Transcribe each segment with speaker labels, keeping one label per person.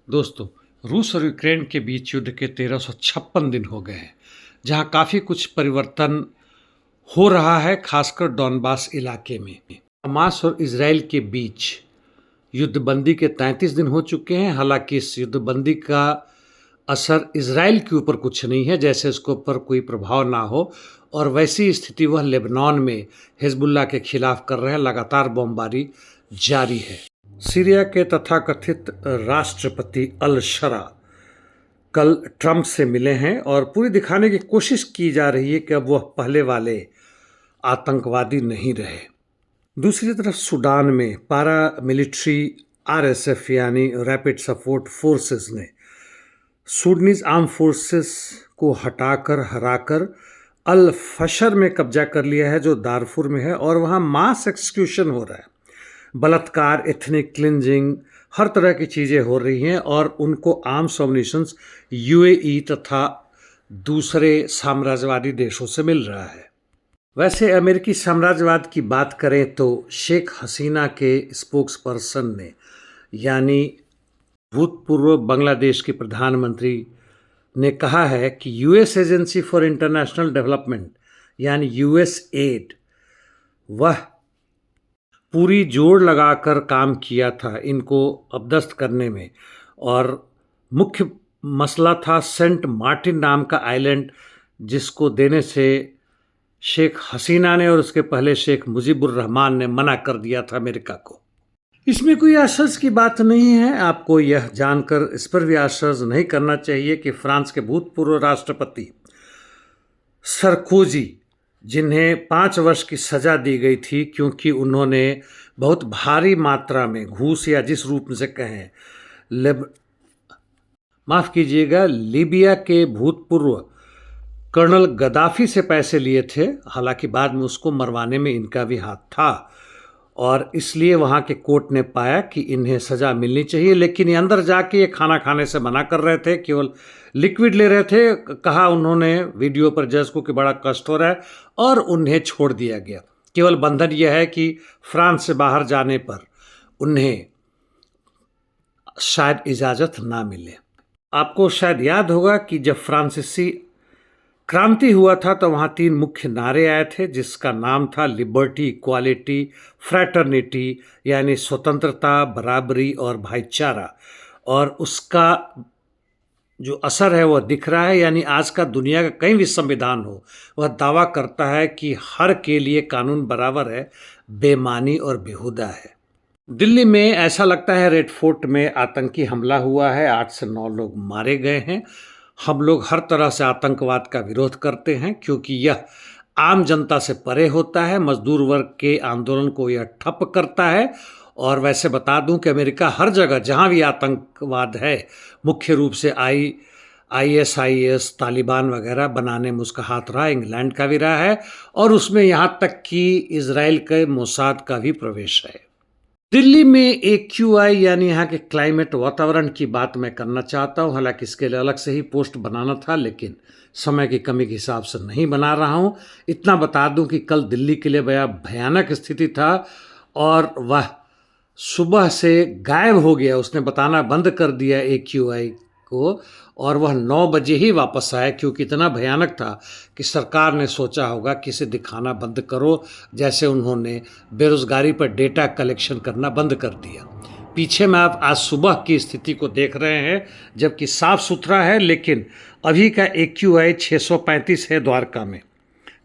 Speaker 1: दोस्तों, रूस और यूक्रेन के बीच युद्ध के 1356 दिन हो गए हैं, जहां काफ़ी कुछ परिवर्तन हो रहा है, खासकर डॉनबास इलाके में। हमास और इसराइल के बीच युद्धबंदी के 33 दिन हो चुके हैं। हालांकि इस युद्धबंदी का असर इसराइल के ऊपर कुछ नहीं है, जैसे उसके ऊपर कोई प्रभाव ना हो, और वैसी स्थिति वह लेबनान में हिजबुल्लाह के खिलाफ कर रहे हैं। लगातार बमबारी जारी है। सीरिया के तथाकथित राष्ट्रपति अल शरा कल ट्रंप से मिले हैं और पूरी दिखाने की कोशिश की जा रही है कि अब वह पहले वाले आतंकवादी नहीं रहे। दूसरी तरफ सूडान में पारा मिलिट्री आरएसएफ यानी रैपिड सपोर्ट फोर्सेस ने सूडनीज आर्म फोर्सेस को हराकर अल फशर में कब्जा कर लिया है, जो दारफुर में है, और वहाँ मास एक्सक्यूशन हो रहा है। बलात्कार, एथनिक क्लिंजिंग, हर तरह की चीज़ें हो रही हैं और उनको आर्म्स एम्युनिशंस यूएई तथा दूसरे साम्राज्यवादी देशों से मिल रहा है। वैसे अमेरिकी साम्राज्यवाद की बात करें तो शेख हसीना के स्पोक्स पर्सन ने, यानी भूतपूर्व बांग्लादेश की प्रधानमंत्री ने कहा है कि US agency for international development यानी यूएसएड वह पूरी जोर लगाकर काम किया था इनको अपदस्थ करने में, और मुख्य मसला था सेंट मार्टिन नाम का आइलैंड, जिसको देने से शेख हसीना ने और उसके पहले शेख मुजीबुर रहमान ने मना कर दिया था अमेरिका को। इसमें कोई आश्चर्य की बात नहीं है। आपको यह जानकर इस पर भी आश्चर्य नहीं करना चाहिए कि फ्रांस के भूतपूर्व राष्ट्रपति सरकोजी, जिन्हें 5 वर्ष की सज़ा दी गई थी क्योंकि उन्होंने बहुत भारी मात्रा में घूस या जिस रूप में से कहें लीबिया के भूतपूर्व कर्नल गद्दाफी से पैसे लिए थे। हालांकि बाद में उसको मरवाने में इनका भी हाथ था और इसलिए वहाँ के कोर्ट ने पाया कि इन्हें सज़ा मिलनी चाहिए, लेकिन ये अंदर जाके ये खाना खाने से मना कर रहे थे, केवल लिक्विड ले रहे थे। कहा उन्होंने वीडियो पर जज को कि बड़ा कष्ट हो रहा है, और उन्हें छोड़ दिया गया। केवल बंधन यह है कि फ्रांस से बाहर जाने पर उन्हें शायद इजाज़त ना मिले। आपको शायद याद होगा कि जब फ्रांसीसी क्रांति हुआ था तो वहाँ 3 मुख्य नारे आए थे, जिसका नाम था लिबर्टी, इक्वालिटी, फ्रैटर्निटी, यानी स्वतंत्रता, बराबरी और भाईचारा। और उसका जो असर है वह दिख रहा है। यानी आज का दुनिया का कहीं भी संविधान हो, वह दावा करता है कि हर के लिए कानून बराबर है, बेमानी और बेहुदा है। दिल्ली में ऐसा लगता है रेड फोर्ट में आतंकी हमला हुआ है, 8 से 9 लोग मारे गए हैं। हम लोग हर तरह से आतंकवाद का विरोध करते हैं क्योंकि यह आम जनता से परे होता है, मजदूर वर्ग के आंदोलन को यह ठप करता है। और वैसे बता दूं कि अमेरिका हर जगह जहां भी आतंकवाद है, मुख्य रूप से आईएसआईएस, तालिबान वगैरह बनाने में उसका हाथ रहा, इंग्लैंड का भी रहा है, और उसमें यहाँ तक कि इजराइल के मोसाद का भी प्रवेश है। दिल्ली में AQI यानी यहाँ के क्लाइमेट, वातावरण की बात मैं करना चाहता हूँ। हालांकि इसके लिए अलग से ही पोस्ट बनाना था, लेकिन समय की कमी के हिसाब से नहीं बना रहा हूँ। इतना बता दूँ कि कल दिल्ली के लिए बड़ा भयानक स्थिति था और वह सुबह से गायब हो गया। उसने बताना बंद कर दिया AQI को, और वह 9 बजे ही वापस आया क्योंकि इतना भयानक था कि सरकार ने सोचा होगा कि इसे दिखाना बंद करो, जैसे उन्होंने बेरोज़गारी पर डेटा कलेक्शन करना बंद कर दिया। पीछे में आप आज सुबह की स्थिति को देख रहे हैं, जबकि साफ़ सुथरा है, लेकिन अभी का AQI 635 है द्वारका में,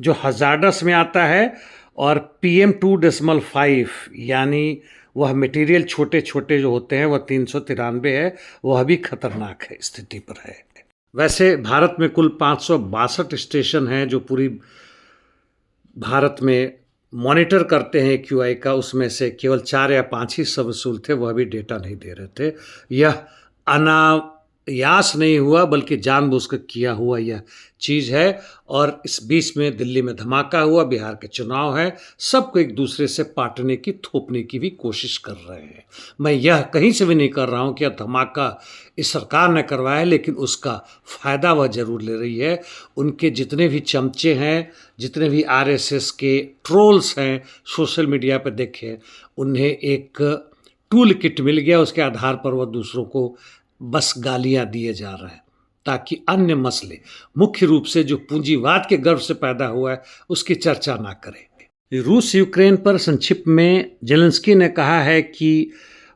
Speaker 1: जो हजार्डस में आता है, और PM2.5 यानी वह मटेरियल छोटे छोटे जो होते हैं वह 393 है, वह भी खतरनाक है स्थिति पर है। वैसे भारत में कुल 562 स्टेशन हैं जो पूरी भारत में मॉनिटर करते हैं AQI का। उसमें से केवल 4 या 5 ही सबसूल थे, वह भी डेटा नहीं दे रहे थे। यह अनायास नहीं हुआ, बल्कि जानबूझकर किया हुआ यह चीज़ है। और इस बीच में दिल्ली में धमाका हुआ, बिहार के चुनाव है, सबको एक दूसरे से पाटने की, थोपने की भी कोशिश कर रहे हैं। मैं यह कहीं से भी नहीं कर रहा हूँ कि यह धमाका इस सरकार ने करवाया है, लेकिन उसका फ़ायदा वह ज़रूर ले रही है। उनके जितने भी चमचे हैं, जितने भी RSS के ट्रोल्स हैं, सोशल मीडिया पर देखें, उन्हें एक टूल किट मिल गया, उसके आधार पर वह दूसरों को बस गालियां दिए जा रहे हैं, ताकि अन्य मसले, मुख्य रूप से जो पूंजीवाद के गर्भ से पैदा हुआ है, उसकी चर्चा ना करें। रूस यूक्रेन पर संक्षिप्त में जेलेंस्की ने कहा है कि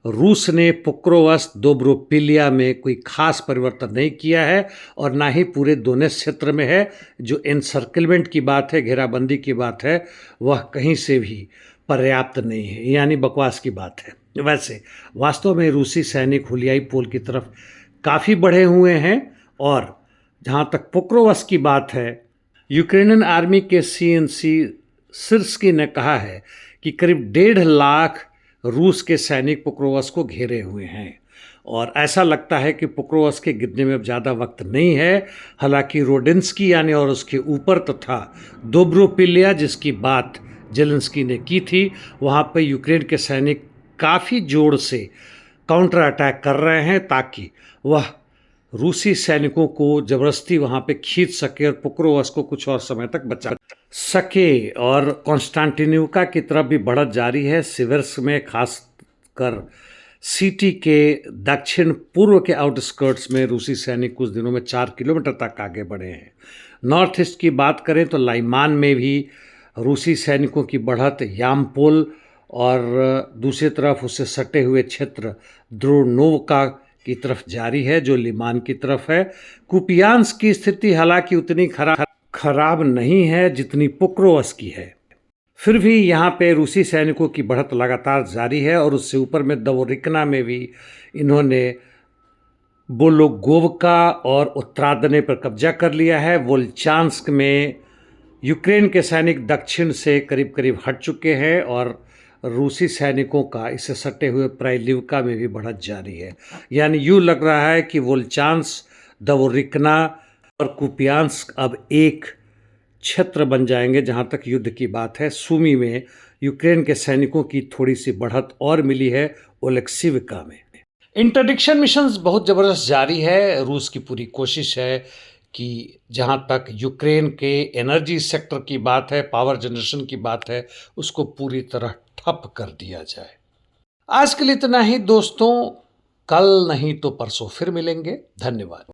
Speaker 1: रूस ने पोक्रोवस्क दोब्रोपिलिया में कोई खास परिवर्तन नहीं किया है और ना ही पूरे दोनेत्स्क क्षेत्र में है। जो एनसर्कलमेंट की बात है, घेराबंदी की बात है, वह कहीं से भी पर्याप्त नहीं है, यानी बकवास की बात है। वैसे वास्तव में रूसी सैनिक हुलियाई पोल की तरफ काफ़ी बढ़े हुए हैं और जहाँ तक पोक्रोवस्क की बात है, यूक्रेनियन आर्मी के CNC सिर्स्की ने कहा है कि करीब 1.5 लाख रूस के सैनिक पोक्रोवस्क को घेरे हुए हैं और ऐसा लगता है कि पोक्रोवस्क के गिरने में अब ज़्यादा वक्त नहीं है। हालांकि रोडेंस्की यानी और उसके ऊपर तथा दोब्रोपिलिया जिसकी बात जेलेंस्की ने की थी, वहाँ पर यूक्रेन के सैनिक काफ़ी जोर से काउंटर अटैक कर रहे हैं ताकि वह रूसी सैनिकों को ज़बरदस्ती वहाँ पे खींच सके और पोक्रोवस्क को कुछ और समय तक बचा सके। और कॉन्स्टेंटिनोवका की तरफ भी बढ़त जारी है। सिवर्स्क में खासकर सिटी के दक्षिण पूर्व के आउटस्कर्ट्स में रूसी सैनिक कुछ दिनों में 4 किलोमीटर तक आगे बढ़े हैं। नॉर्थ ईस्ट की बात करें तो लाइमान में भी रूसी सैनिकों की बढ़त यामपोल और दूसरी तरफ उससे सटे हुए क्षेत्र द्रोनोवका की तरफ जारी है जो लिमान की तरफ है। कुपियांस्क की स्थिति हालांकि उतनी खराब नहीं है जितनी पोक्रोवस्क की है, फिर भी यहाँ पे रूसी सैनिकों की बढ़त लगातार जारी है और उससे ऊपर में दवोरिकना में भी इन्होंने बोलोगोवका और उत्तरादने पर कब्जा कर लिया है। वोल्चांस्क में यूक्रेन के सैनिक दक्षिण से करीब करीब हट चुके हैं और रूसी सैनिकों का इससे सटे हुए प्राइलिवका में भी बढ़त जारी है। यानी यूँ लग रहा है कि वोल्चांस्क, दवोरिकना और कुपियांस्क अब एक क्षेत्र बन जाएंगे जहाँ तक युद्ध की बात है। सूमी में यूक्रेन के सैनिकों की थोड़ी सी बढ़त और मिली है ओलेक्सिविका में। इंटरडिक्शन मिशंस बहुत ज़बरदस्त जारी है। रूस की पूरी कोशिश है कि जहाँ तक यूक्रेन के एनर्जी सेक्टर की बात है, पावर जनरेशन की बात है, उसको पूरी तरह ठप कर दिया जाए। आज के लिए इतना ही दोस्तों, कल नहीं तो परसों फिर मिलेंगे। धन्यवाद।